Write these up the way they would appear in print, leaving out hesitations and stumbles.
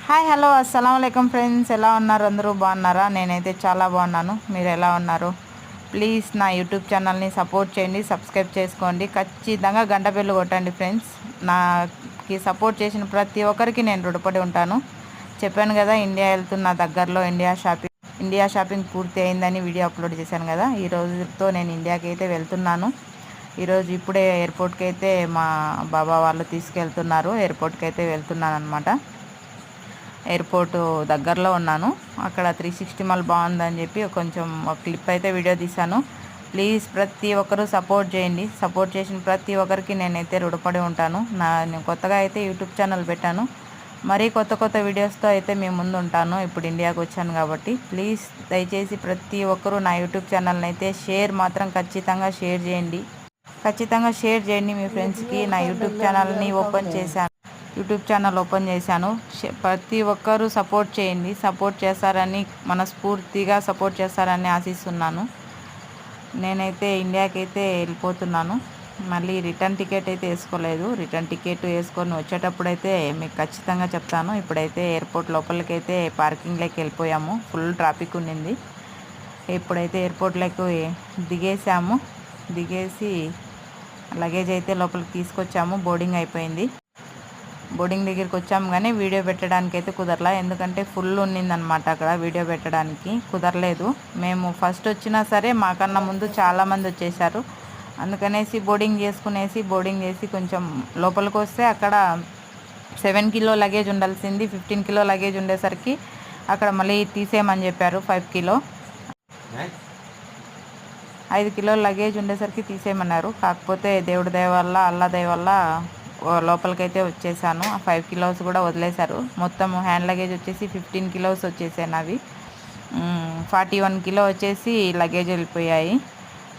Hi hello అస్సలం friends, ఎలా ఉన్నారు? అందరూ బాగున్నారా? నేనైతే చాలా బాగున్నాను. మీరు ఎలా ఉన్నారు? ప్లీజ్ నా యూట్యూబ్ ఛానల్ని సపోర్ట్ చేయండి, సబ్స్క్రైబ్ చేసుకోండి, ఖచ్చితంగా గంట బెల్లు కొట్టండి ఫ్రెండ్స్. నాకి సపోర్ట్ చేసిన ప్రతి ఒక్కరికి నేను రుణపడి ఉంటాను. చెప్పాను కదా, ఇండియా వెళ్తున్న దగ్గరలో ఇండియా షాపింగ్ పూర్తి అయిందని వీడియో అప్లోడ్ చేశాను కదా. ఈ రోజుతో నేను ఇండియాకి అయితే వెళ్తున్నాను. ఈరోజు ఇప్పుడే ఎయిర్పోర్ట్కి అయితే మా బాబా వాళ్ళు తీసుకెళ్తున్నారు. ఎయిర్పోర్ట్కి అయితే వెళ్తున్నాను అనమాట. ఎయిర్పోర్టు దగ్గరలో ఉన్నాను. అక్కడ 360 మాల్ బాగుందని చెప్పి కొంచెం ఒక క్లిప్ అయితే వీడియో తీశాను. ప్లీజ్ ప్రతి ఒక్కరూ సపోర్ట్ చేయండి. సపోర్ట్ చేసిన ప్రతి ఒక్కరికి నేనైతే రుణపడి ఉంటాను. నేను కొత్తగా అయితే యూట్యూబ్ ఛానల్ పెట్టాను. మరీ కొత్త వీడియోస్తో అయితే మేము ముందు ఉంటాను. ఇప్పుడు ఇండియాకి వచ్చాను కాబట్టి ప్లీజ్ దయచేసి ప్రతి ఒక్కరూ నా యూట్యూబ్ ఛానల్ని అయితే మాత్రం ఖచ్చితంగా షేర్ చేయండి. మీ ఫ్రెండ్స్కి. నా యూట్యూబ్ ఛానల్ని యూట్యూబ్ ఛానల్ ఓపెన్ చేశాను. ప్రతి ఒక్కరూ సపోర్ట్ చేయండి. సపోర్ట్ చేస్తారని, మనస్ఫూర్తిగా సపోర్ట్ చేస్తారని ఆశిస్తున్నాను. నేనైతే ఇండియాకి అయితే వెళ్ళిపోతున్నాను. మళ్ళీ రిటర్న్ టికెట్ అయితే వేసుకోలేదు. రిటర్న్ టికెట్ వేసుకొని వచ్చేటప్పుడు అయితే మీకు ఖచ్చితంగా చెప్తాను. ఇప్పుడైతే ఎయిర్పోర్ట్ లోపలికి అయితే పార్కింగ్లోకి వెళ్ళిపోయాము. ఫుల్ ట్రాఫిక్ ఉండింది. ఇప్పుడైతే ఎయిర్పోర్ట్లోకి దిగేసి లగేజ్ అయితే లోపలికి తీసుకొచ్చాము. బోర్డింగ్ అయిపోయింది. బోర్డింగ్ దగ్గరికి వచ్చాము కానీ వీడియో పెట్టడానికి అయితే కుదరలా, ఎందుకంటే ఫుల్ ఉన్నిందనమాట. అక్కడ వీడియో పెట్టడానికి కుదరలేదు. మేము ఫస్ట్ వచ్చినా సరే మాకన్నా ముందు చాలామంది వచ్చేసారు. అందుకనేసి బోర్డింగ్ చేసి కొంచెం లోపలికి వస్తే అక్కడ 7 కిలో లగేజ్ ఉండాల్సింది 15 కిలో లగేజ్ ఉండేసరికి అక్కడ మళ్ళీ తీసేయమని చెప్పారు. 5 కిలోల లగేజ్ ఉండేసరికి తీసేయమన్నారు. కాకపోతే దేవుడి దయ వల్ల, అల్లా దయ వల్ల లోపలికైతే వచ్చేసాను. 5 కిలోస్ కూడా వదిలేశారు. మొత్తం హ్యాండ్ లగేజ్ వచ్చేసి 15 కిలోస్ వచ్చేసాను. అవి 41 కిలో వచ్చేసి లగేజ్ వెళ్ళిపోయాయి.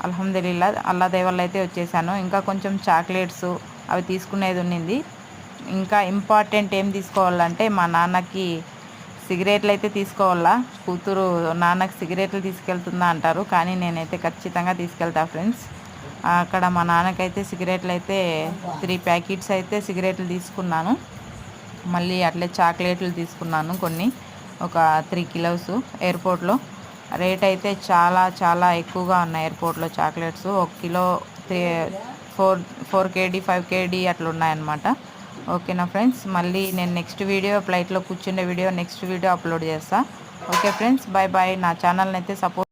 అల్హమ్దులిల్లా, అల్లా దయ వల్ల అయితే వచ్చేసాను. ఇంకా కొంచెం చాక్లెట్స్ అవి తీసుకునేది ఉన్నింది. ఇంకా ఇంపార్టెంట్ ఏం తీసుకోవాలంటే మా నాన్నకి సిగరెట్లు అయితే తీసుకోవాలా. కూతురు నాన్నకి సిగరెట్లు తీసుకెళ్తుందా అంటారు, కానీ నేనైతే ఖచ్చితంగా తీసుకెళ్తా ఫ్రెండ్స్. అక్కడ మా నాన్నకైతే సిగరెట్లు అయితే 3 ప్యాకెట్స్ అయితే సిగరెట్లు తీసుకున్నాను. మళ్ళీ అట్లే చాక్లెట్లు తీసుకున్నాను కొన్ని, ఒక 3 కిలోస్. ఎయిర్పోర్ట్లో రేట్ అయితే చాలా ఎక్కువగా ఉన్నాయి. ఎయిర్పోర్ట్లో చాక్లెట్స్ 1 కిలో 4 kg 5 kg అట్లా ఉన్నాయన్నమాట. ఓకేనా ఫ్రెండ్స్, మళ్ళీ నేను నెక్స్ట్ వీడియో ఫ్లైట్లో కూర్చునే వీడియో నెక్స్ట్ వీడియో అప్లోడ్ చేస్తాను. Okay friends, bye. నా ఛానల్ని అయితే సపోర్ట్